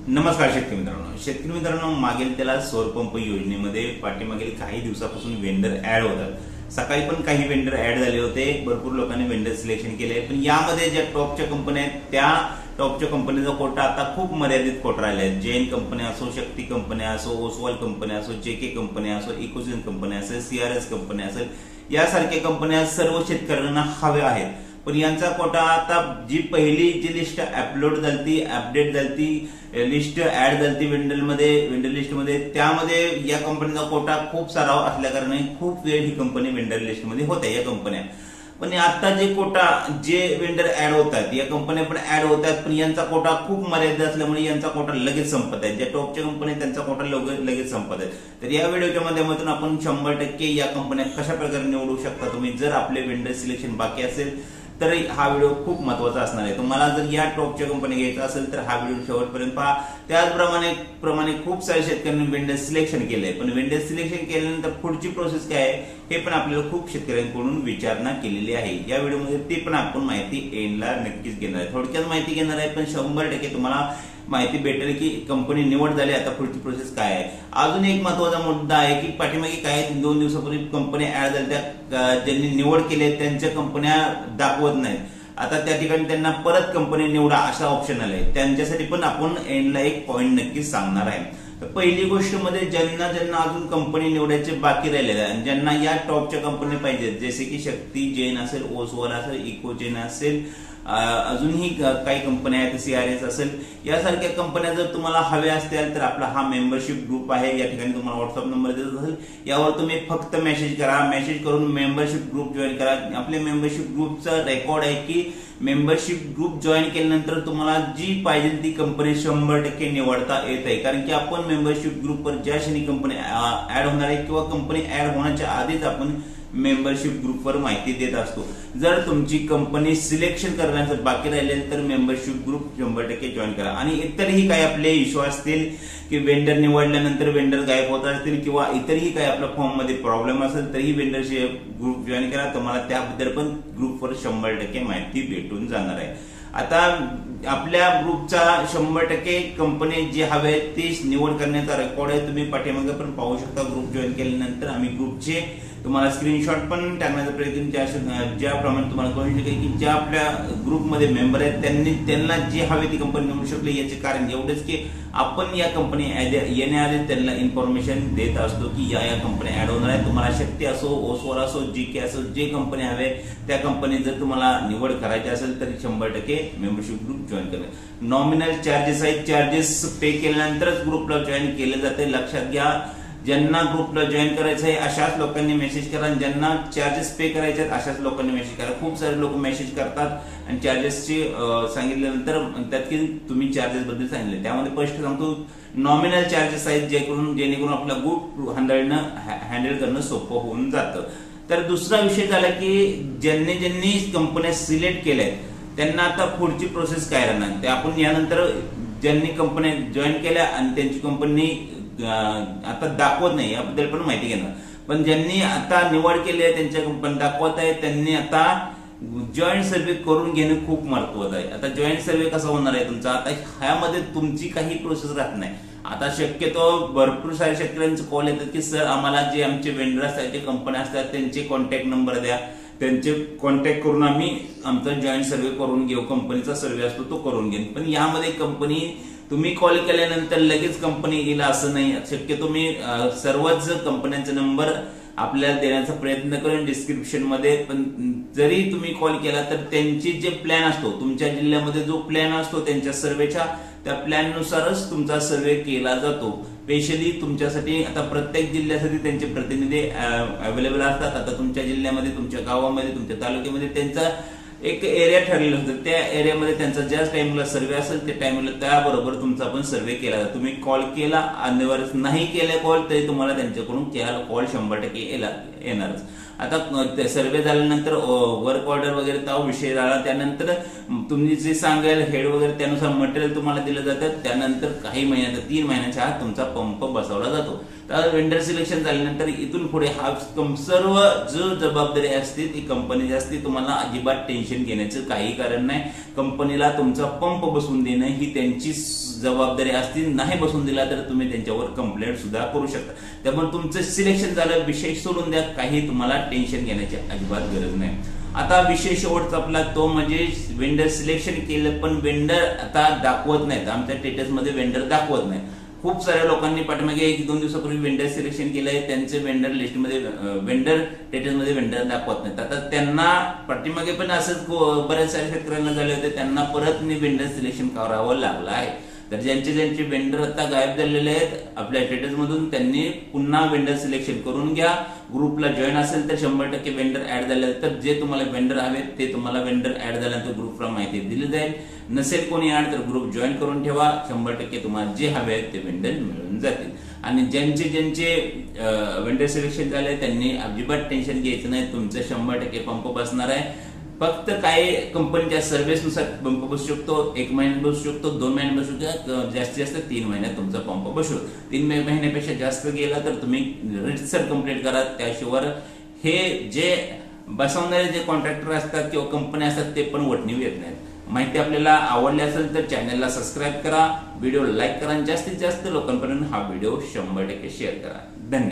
नमस्कार शेतकरी मित्रांनो, मागील त्याला सौर पंप योजनेमध्ये पाठीमागील काही दिवसापासून वेंडर ऍड होतात। सकाळी पण काही वेंडर ऍड झाले होते, भरपूर लोकांनी वेंडर सिलेक्शन केले, पण यामध्ये ज्या टॉपच्या कंपन्या आहेत त्या टॉपच्या कंपनीचा कोटा आता खूप मर्यादित कोटा राहिला आहे। जैन कंपन्या असो, शक्ती कंपन्या असो, ओसवाल कंपन्या असो, जेके कंपन्या असो, इकोसिन कंपन्या असेल, सीआरएस कंपन्या असेल, यासारख्या कंपन्या सर्व शेतकऱ्यांना हव्या आहेत। पण यांचा कोटा आता जी पहिली जी लिस्ट अपलोड झाली, अपडेट झाली, लिस्ट ऍड झाली वेंडर लिस्ट मध्ये, त्यामध्ये या कंपनीचा कोटा खूप सारा असल्या कारणाने खूप वेळ ही कंपनी वेंडर लिस्ट मध्ये होत्या या कंपन्या। पण आता जे कोटा जे वेंडर ऍड होतात या कंपन्या पण ऍड होतात, पण यांचा कोटा खूप मर्यादित असल्यामुळे यांचा कोटा लगेच संपत आहे। ज्या टॉपच्या कंपन्या त्यांचा कोटा लगेच संपत आहे। तर या व्हिडिओच्या माध्यमातून आपण 100% या कंपन्या कशा प्रकारे निवडू शकता तुम्ही, जर आपले वेंडर सिलेक्शन बाकी असेल तर हा व्हिडिओ खूप महत्त्वाचा असणार आहे। तुम्हाला जर या टॉपच्या कंपनी घ्यायचा असेल तर हा व्हिडिओ शेवटपर्यंत पहा। त्याचप्रमाणे खूप सारे शेतकऱ्यांनी वेंडर सिलेक्शन केलंय, पण वेंडर सिलेक्शन केल्यानंतर पुढची प्रोसेस काय आहे हे पण आपल्याला खूप शेतकऱ्यांकडून विचारणा केलेली आहे। या व्हिडिओमध्ये ते पण आपण माहिती एंडला नक्कीच घेणार आहे, थोडक्यात माहिती घेणार आहे, पण 100% तुम्हाला माहिती भेटेल की कंपनी निवड झाली, आता पुढची प्रोसेस काय आहे। अजून एक महत्त्वाचा मुद्दा आहे की पाठीमागे काय 2 दिवसापूर्वी कंपन्या ऍड झाल्या, ज्यांनी निवड केली त्यांच्या कंपन्या दाखवत नाहीत। आता त्या ठिकाणी त्यांना परत कंपनी निवडा असा ऑप्शन आलाय, त्यांच्यासाठी पण आपण एंडला एक पॉइंट नक्कीच सांगणार आहे। तर पहिली गोष्ट मध्ये ज्यांना अजून कंपनी निवडायचे बाकी राहिलेले आहे, ज्यांना या टॉपच्या कंपन्या पाहिजेत, जसे की शक्ती, जैन असेल, ओसवाल असेल, इकोजेन असेल, अजूनही काही कंपन्या आहेत, सीआरएस असेल, यासारख्या कंपन्या जर तुम्हाला हव्या असतील तर आपला हा मेंबरशिप ग्रुप आहे, या ठिकाणी तुम्हाला व्हॉट्सअप नंबर देत असेल, यावर तुम्ही फक्त मेसेज करा, मेसेज करून मेंबरशिप ग्रुप जॉईन करा। आपल्या मेंबरशिप ग्रुपचा रेकॉर्ड आहे की मेंबरशिप ग्रुप जॉईन केल्यानंतर तुम्हाला जी पाहिजे ती कंपनी 100% निवडता येत आहे। कारण की आपण मेंबरशिप ग्रुपवर ज्या क्षणी कंपनी ऍड होणार आहे किंवा कंपनी ऍड होण्याच्या आधीच आपण मेंबरशिप ग्रुपवर माहिती देत असतो। जर तुमची कंपनी सिलेक्शन करण्याचं बाकी राहिले तर मेंबरशिप ग्रुप 100% जॉईन करा। आणि इतरही काही आपले इश्यू असतील की वेंडर निवडल्यानंतर वेंडर गायब होत असतील किंवा इतरही काही आपल्या फॉर्म मध्ये प्रॉब्लेम असेल तरीही वेंडरशिप ग्रुप जॉईन करा, तुम्हाला त्याबद्दल पण ग्रुपवर 100% माहिती भेटून जाणार आहे। आता आपल्या ग्रुपचा 100% कंपनी जे हवे ते निवड करण्याचा रेकॉर्ड आहे, तुम्ही पाठीमागे पण पाहू शकता। ग्रुप जॉईन केल्यानंतर आम्ही ग्रुपचे तुम्हाला स्क्रीनशॉट पण टाकण्याचा प्रयत्न ज्याप्रमाणे तुम्हाला कळू शकेल की ज्या आपल्या ग्रुपमध्ये मेंबर आहेत त्यांना जे हवे ती कंपनी निवडू शकली। याचे कारण एवढेच की आपण या कंपनी येण्याआधी त्यांना इन्फॉर्मेशन देत असतो की या कंपनी ऍड होणार आहे। तुम्हाला शक्ती असो, ओसवाल असो, जीके असो, जे कंपनी हवे त्या कंपनी जर तुम्हाला निवड करायची असेल तर 100% मेंबरशिप ग्रुप जॉईन करा। नॉमिनल चार्जेस आहेत, चार्जेस पे केल्यानंतरच ग्रुपला जॉईन केले जाते, लक्षात घ्या। ज्यांना ग्रुपला जॉईन करायचं आहे अशाच लोकांनी मेसेज करा, ज्यांना चार्जेस पे करायचे आहेत अशाच लोकांनी मेसेज करा। खूप सारे लोक मेसेज करतात आणि चार्जेसची सांगितल्यानंतर त्यात की तुम्ही चार्जेस बद्दल सांगितले, त्यामध्ये स्पष्ट सांगतो नॉमिनल चार्जेस आहेत, जेणेकरून आपला ग्रुप हँडल करणं सोपं होऊन जातं। तर दुसरा विषय झाला की ज्यांनी कंपन्या सिलेक्ट केल्या त्यांना आता पुढची प्रोसेस काय राहणार ते आपण यानंतर ज्यांनी कंपन्या जॉईन केल्या आणि त्यांची कंपनी आता दाखवत नाही याबद्दल पण माहिती घेणार। पण ज्यांनी आता निवड केली आहे त्यांच्या कंपनी दाखवत आहे त्यांनी आता जॉईंट सर्व्हे करून घेणं खूप महत्त्वाचं आहे। आता जॉईंट सर्व्हे कसा होणार आहे तुमचा, आता ह्यामध्ये तुमची काही प्रोसेस राहत नाही। आता शक्यतो भरपूर सारे शेतकऱ्यांचे कॉल येतात की सर आम्हाला जे आमचे वेंडर असतात, जे कंपन्या असतात त्यांचे कॉन्टॅक्ट नंबर द्या, त्यांचे कॉन्टॅक्ट करून आम्ही आमचा जॉईंट सर्व्हे करून घेऊ, कंपनीचा सर्व्हे असतो तो करून घेऊ। पण यामध्ये कंपनी तुम्ही कॉल केल्यानंतर लगेच कंपनी येईल असं नाही। शक्यतो मी सर्वच कंपन्यांचे नंबर आपल्याला देण्याचा प्रयत्न करेन डिस्क्रिप्शन मध्ये, पण जरी तुम्ही कॉल केला तर त्यांची जे प्लॅन असतो, तुमच्या जिल्ह्यामध्ये जो प्लॅन असतो त्यांच्या सर्वेच्या, त्या प्लॅन नुसारच तुमचा सर्वे केला जातो। स्पेशली तुमच्यासाठी आता प्रत्येक जिल्ह्यासाठी त्यांचे प्रतिनिधी अवेलेबल असतात। आता तुमच्या जिल्ह्यामध्ये, तुमच्या गावामध्ये, तुमच्या तालुक्यामध्ये त्यांचा एक एरिया ठरलेला असतो, त्या एरियामध्ये त्यांचा ज्या टाइमला सर्वे असेल त्या टाइमला त्याबरोबर तुमचा पण सर्वे केला जातो। तुम्ही कॉल केला आणि नाही केला कॉल तरी तुम्हाला त्यांच्याकडून कॉल 100% येणारच। आता सर्वे झाल्यानंतर वर्क ऑर्डर वगैरे तो विषय झाला, त्यानंतर तुम्ही जे सांगाल हेड वगैरे त्यानुसार मटेरियल तुम्हाला दिलं जातं, त्यानंतर काही महिन्यात 3 महिन्याच्या आत तुमचा पंप बसवला जातो। तर वेंडर सिलेक्शन झाल्यानंतर इथून पुढे हा सर्व जो जबाबदारी असते ती कंपनीची असते, तुम्हाला अजिबात टेन्शन घेण्याचं काही कारण नाही। कंपनीला तुमचा पंप बसवून देणं ही त्यांची जबाबदारी असती, नाही बसून दिला तर तुम्ही त्यांच्यावर कंप्लेंट सुद्धा करू शकता. त्यामुळे तुमचं सिलेक्शन झालं, विषय सोडून द्या, काही तुम्हाला टेन्शन घेण्याची अजिबात गरज नाही. आता विषय शेवटचा आपला तो म्हणजे वेंडर सिलेक्शन केलं पण वेंडर आता दाखवत नाहीत, आमच्या स्टेटसमध्ये वेंडर दाखवत नाही. खूप साऱ्या लोकांनी पाठीमागे 1-2 दिवसापूर्वी वेंडर सिलेक्शन केलंय, त्यांचे वेंडर लिस्टमध्ये वेंडर स्टेटसमध्ये वेंडर दाखवत नाहीत. आता त्यांना पाठीमागे पण असंच बऱ्याच साऱ्या शेतकऱ्यांना झाले होते, त्यांना परत वेंडर सिलेक्शन करावं लागलं आहे. तर ज्यांचे वेंडर आता गायब झालेले आहेत आपल्या स्टेटसमधून, त्यांनी पुन्हा वेंडर सिलेक्शन करून घ्या. ग्रुपला जॉईन असेल तर 100% वेंडर ऍड झाले, तर जे तुम्हाला वेंडर हवेत ते तुम्हाला वेंडर ऍड झाल्यानंतर ग्रुपला माहिती दिली जाईल. नसेल कोणी ऍड तर ग्रुप जॉईन करून ठेवा, 100% तुम्हाला जे हवे आहेत ते वेंडर मिळून जातील. आणि ज्यांचे वेंडर सिलेक्शन झाले त्यांनी अजिबात टेन्शन घ्यायचं नाही, तुमचं 100% पंप बसणार आहे. फक्त काही कंपनीच्या सर्व्हिसनुसार पंप बसू शकतो, 1 महिन्यात बसू शकतो, 2 महिन्यात बसू शकतो, जास्तीत जास्त 3 महिन्यात तुमचा पंप बसू शकतो. 3 महिन्यापेक्षा जास्त गेला तर तुम्ही रितसर कंप्लीट करा. त्याशिवाय हे जे बसवणारे जे कॉन्ट्रॅक्टर असतात किंवा कंपनी असतात ते पण वटणीवर येत नाहीत. माहिती आपल्याला आवडली असेल तर चॅनलला सबस्क्राईब करा, व्हिडिओ लाईक करा आणि जास्तीत जास्त लोकांपर्यंत हा व्हिडिओ 100% शेअर करा. धन्यवाद.